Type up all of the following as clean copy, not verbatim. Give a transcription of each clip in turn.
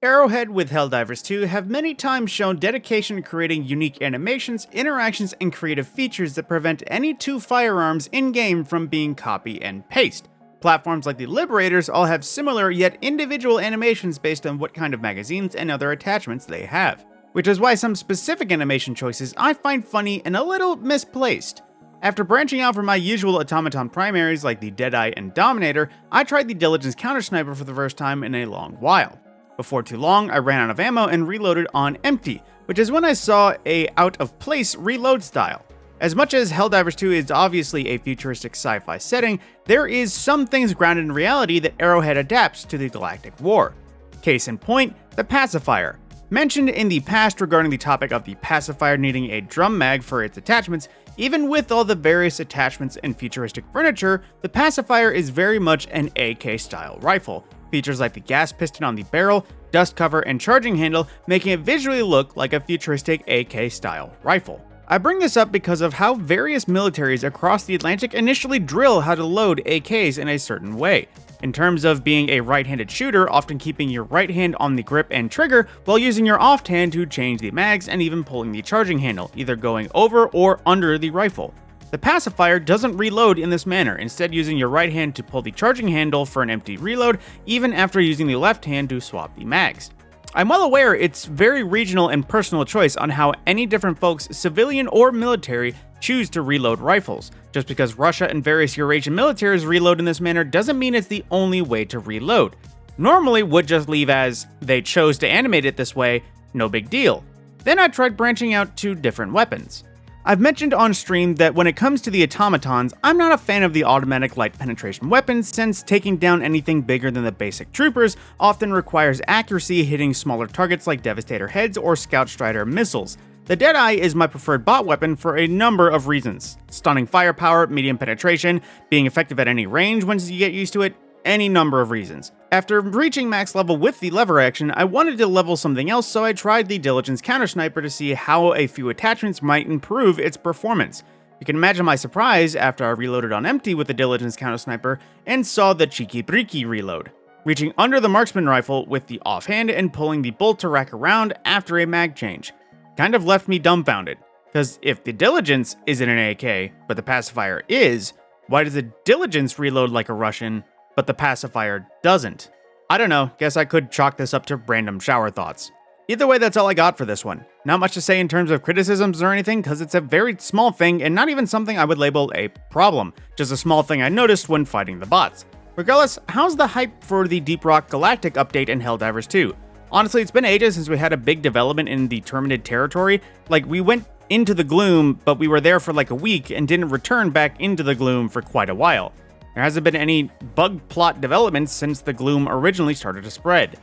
Arrowhead with Helldivers 2 have many times shown dedication to creating unique animations, interactions, and creative features that prevent any two firearms in-game from being copy and paste. Platforms like the Liberators all have similar yet individual animations based on what kind of magazines and other attachments they have, which is why some specific animation choices I find funny and a little misplaced. After branching out from my usual automaton primaries like the Deadeye and Dominator, I tried the Diligence Countersniper for the first time in a long while. Before too long, I ran out of ammo and reloaded on empty, which is when I saw a out-of-place reload style. As much as Helldivers 2 is obviously a futuristic sci-fi setting, there is some things grounded in reality that Arrowhead adapts to the Galactic War. Case in point, the Pacifier. Mentioned in the past regarding the topic of the Pacifier needing a drum mag for its attachments, even with all the various attachments and futuristic furniture, the Pacifier is very much an AK-style rifle. Features like the gas piston on the barrel, dust cover, and charging handle, making it visually look like a futuristic AK-style rifle. I bring this up because of how various militaries across the Atlantic initially drill how to load AKs in a certain way. In terms of being a right-handed shooter, often keeping your right hand on the grip and trigger while using your off hand to change the mags and even pulling the charging handle, either going over or under the rifle. The Pacifier doesn't reload in this manner, instead using your right hand to pull the charging handle for an empty reload, even after using the left hand to swap the mags. I'm well aware it's very regional and personal choice on how any different folks, civilian or military, choose to reload rifles. Just because Russia and various Eurasian militaries reload in this manner doesn't mean it's the only way to reload. Normally would just leave as, they chose to animate it this way, no big deal. Then I tried branching out to different weapons. I've mentioned on stream that when it comes to the automatons, I'm not a fan of the automatic light penetration weapons, since taking down anything bigger than the basic troopers often requires accuracy hitting smaller targets like Devastator heads or Scout Strider missiles. The Deadeye is my preferred bot weapon for a number of reasons. Stunning firepower, medium penetration, being effective at any range once you get used to it, any number of reasons. After reaching max level with the lever action, I wanted to level something else, so I tried the Diligence Countersniper to see how a few attachments might improve its performance. You can imagine my surprise after I reloaded on empty with the Diligence Countersniper and saw the cheeky breeky reload. Reaching under the Marksman rifle with the offhand and pulling the bolt to rack around after a mag change. Kind of left me dumbfounded, because if the Diligence isn't an AK, but the Pacifier is, why does the Diligence reload like a Russian, but the Pacifier doesn't? I don't know, guess I could chalk this up to random shower thoughts. Either way, that's all I got for this one. Not much to say in terms of criticisms or anything, because it's a very small thing and not even something I would label a problem, just a small thing I noticed when fighting the bots. Regardless, how's the hype for the Deep Rock Galactic update in Helldivers 2? Honestly, it's been ages since we had a big development in the Terminid territory. Like, we went into the Gloom, but we were there for like a week and didn't return back into the Gloom for quite a while. There hasn't been any bug plot developments since the Gloom originally started to spread.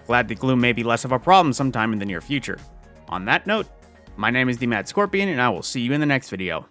Glad the Gloom may be less of a problem sometime in the near future. On that note, my name is the Mad Scorpion, and I will see you in the next video.